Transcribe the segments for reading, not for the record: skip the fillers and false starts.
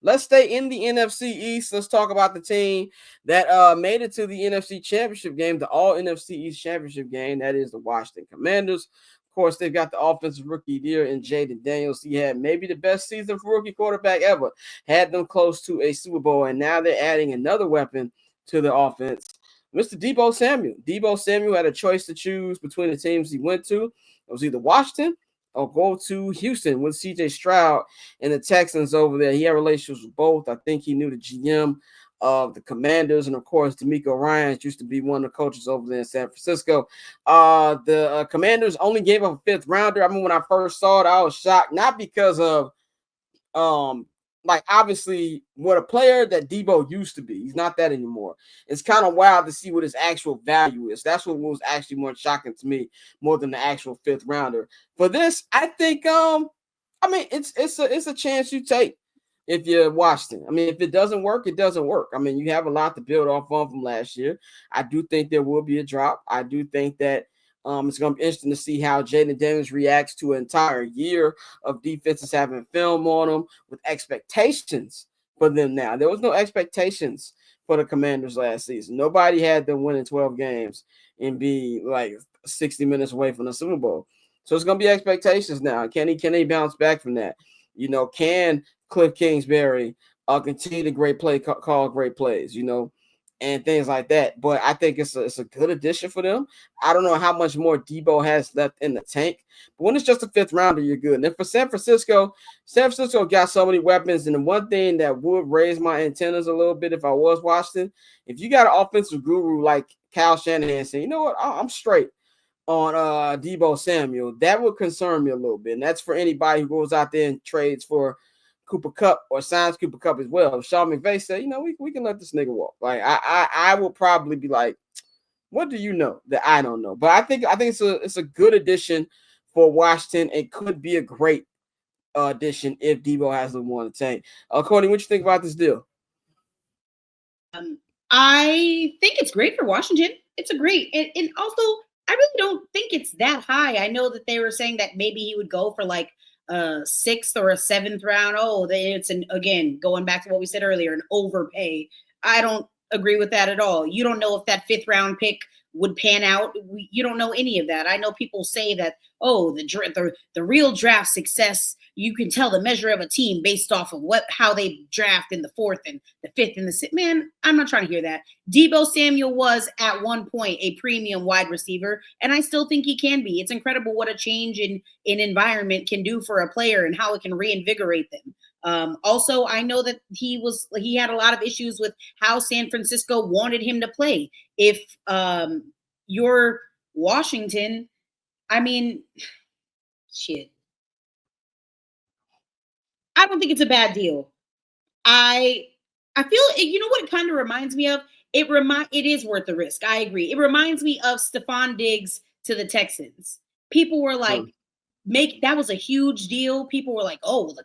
let's stay in the NFC East. Let's talk about the team that made it to the NFC Championship game, the All NFC East Championship game. That is the Washington Commanders. Of course, they've got the offensive rookie of the year in Jaden Daniels. He had maybe the best season for rookie quarterback ever. Had them close to a Super Bowl, and now they're adding another weapon to the offense. Mr. Deebo Samuel. Deebo Samuel had a choice to choose between the teams he went to. It was either Washington or go to Houston with CJ Stroud and the Texans over there. He had relationships with both. I think he knew the GM of the Commanders, and of course, D'Amico Ryans used to be one of the coaches over there in San Francisco. The Commanders only gave up a fifth rounder. I mean, when I first saw it, I was shocked, not because of like obviously what a player that Deebo used to be. He's not that anymore. It's kind of wild to see what his actual value is. That's what was actually more shocking to me, more than the actual fifth rounder. For this, I think I mean it's a chance you take if you're Washington. I mean, if it doesn't work, it doesn't work. I mean, you have a lot to build off on from last year. I do think there will be a drop. I do think that it's going to be interesting to see how Jaden Daniels reacts to an entire year of defenses having film on them with expectations for them now. There was no expectations for the Commanders last season. Nobody had them winning 12 games and be like 60 minutes away from the Super Bowl. So it's going to be expectations now. Can they bounce back from that? You know, can Cliff Kingsbury continue to call great plays, you know, and things like that. But I think it's a good addition for them. I don't know how much more Deebo has left in the tank, but when it's just a fifth rounder, you're good. And then for San Francisco got so many weapons. And the one thing that would raise my antennas a little bit if I was Washington, if you got an offensive guru like Kyle Shanahan saying, you know what, I'm straight on Deebo Samuel, that would concern me a little bit. And that's for anybody who goes out there and trades for Cooper Kupp or signs Cooper Kupp as well. If Sean McVay said, you know, we can let this nigga walk. Like I will probably be like, what do you know that I don't know? But I think it's a good addition for Washington. It could be a great addition if Deebo has the one to tank. Courtney, what you think about this deal? I think it's great for Washington. It's a great, and also I really don't think it's that high. I know that they were saying that maybe he would go for like a sixth or a seventh round. Oh, it's again going back to what we said earlier, an overpay. I don't agree with that at all. You don't know if that fifth round pick would pan out. You don't know any of that. I know people say that, oh, the real draft success, you can tell the measure of a team based off of how they draft in the fourth and the fifth and the sixth. Man, I'm not trying to hear that. Deebo Samuel was at one point a premium wide receiver, and I still think he can be. It's incredible what a change in environment can do for a player and how it can reinvigorate them. Also, I know that he had a lot of issues with how San Francisco wanted him to play. If you're Washington, I mean, shit. I don't think it's a bad deal. I feel, you know what it kind of reminds me of? It is worth the risk. I agree. It reminds me of Stephon Diggs to the Texans. People were like, that was a huge deal. People were like, oh, well, the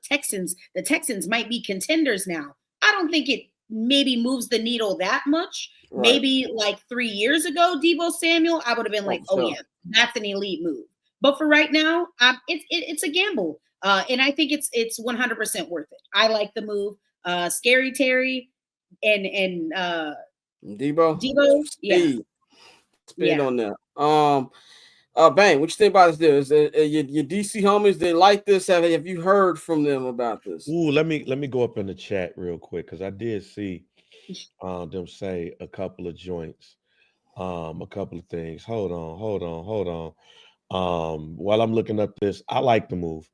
Texans might be contenders now. I don't think it maybe moves the needle that much. Right. Maybe like 3 years ago, Deebo Samuel, I would have been like, oh yeah, that's an elite move. But for right now, it's a gamble. And I think it's 100% worth it. I like the move. Scary Terry and Deebo, yeah, speed on that. Bang, what you think about this deal? Is your DC homies, they like this? Have you heard from them about this? Ooh, let me go up in the chat real quick because I did see them say a couple of joints, a couple of things. Hold on. While I'm looking up this, I like the move.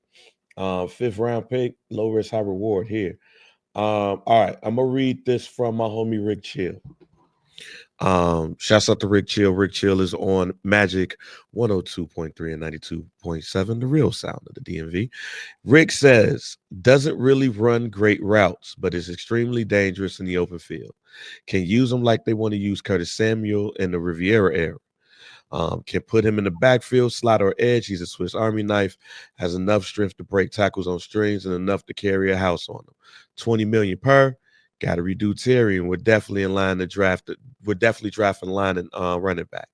Fifth round pick, low risk, high reward here. All right, I'm gonna read this from my homie Rick Chill. Shouts out to Rick Chill. Rick Chill is on Magic 102.3 and 92.7, the real sound of the DMV. Rick says, doesn't really run great routes, but is extremely dangerous in the open field. Can use them like they want to use Curtis Samuel in the Riviera era. Can put him in the backfield, slot or edge. He's a Swiss Army knife, has enough strength to break tackles on strings and enough to carry a house on him. $20 million per. Got to redo Terry, and we're definitely in line to draft. We're definitely drafting line and running back.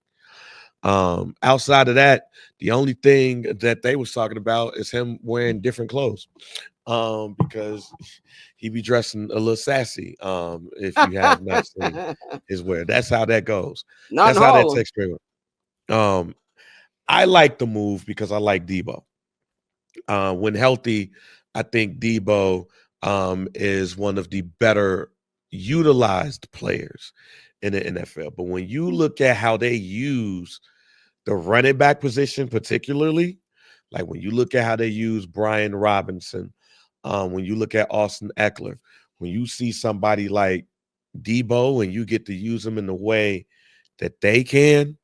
Outside of that, the only thing that they was talking about is him wearing different clothes. because he be dressing a little sassy. If you have not seen his wear, that's how that goes. Not That's in how that Harlem. text trailer. I like the move because I like Deebo. When healthy, I think Deebo is one of the better utilized players in the NFL. But when you look at how they use the running back position, particularly, like when you look at how they use Brian Robinson, when you look at Austin Eckler, when you see somebody like Deebo and you get to use them in the way that they can,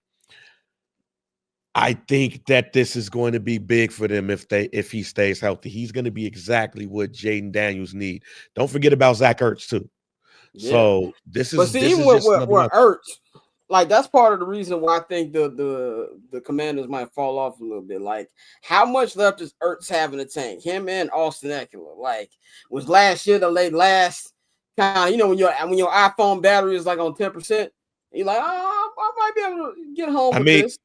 I think that this is going to be big for them if he stays healthy. He's going to be exactly what Jaden Daniels need. Don't forget about Zach Ertz too. Yeah. So this But is see, this even is just another with one. Ertz, like that's part of the reason why I think the Commanders might fall off a little bit. Like, how much left does Ertz have in the tank? Him and Austin Eckler. Like, was last year the last kind of, when your iPhone battery is like on 10%, you're like, oh, I might be able to get home I with mean, this.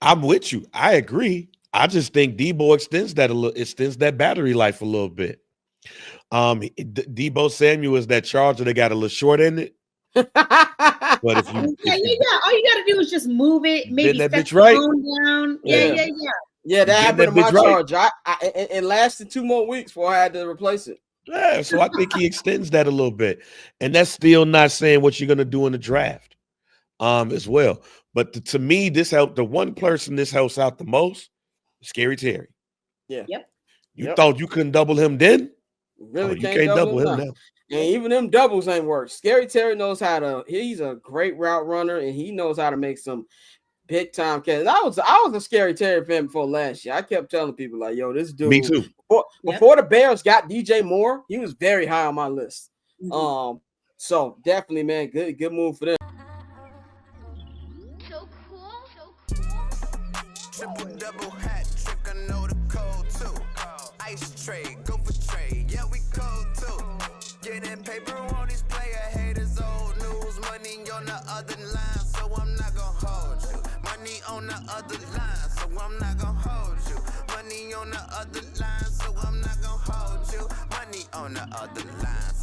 I'm with you. I agree. I just think Deebo extends that battery life a little bit. Deebo Samuel is that charger that got a little short in it. But if you yeah. All you got to do is just move it, maybe that set bitch the right, phone down. Yeah. Yeah, that bend happened to that my bitch right. charger. It lasted 2 more weeks before I had to replace it. Yeah, so I think he extends that a little bit, and that's still not saying what you're gonna do in the draft, as well. But to me, this helped. The one person this helps out the most, Scary Terry. Yeah. Yep. You thought you couldn't double him then? Really You can't can't double double him him now. now. And even them doubles ain't work. Scary Terry knows how to. He's a great route runner, and he knows how to make some big time catches. And I was a Scary Terry fan before last year. I kept telling people like, "Yo, this dude." Me too. Before the Bears got DJ Moore, he was very high on my list. Mm-hmm. So definitely, man, good move for them. So cool. Triple double hat trick, I know the code too. Ice trade, go for trade, yeah we cold too. Getting paper on these player haters, old news. Money on the other line, so I'm not gonna hold you. Money on the other line, so I'm not gonna hold you. Money on the other line, so I'm not gonna hold you. Money on the other line.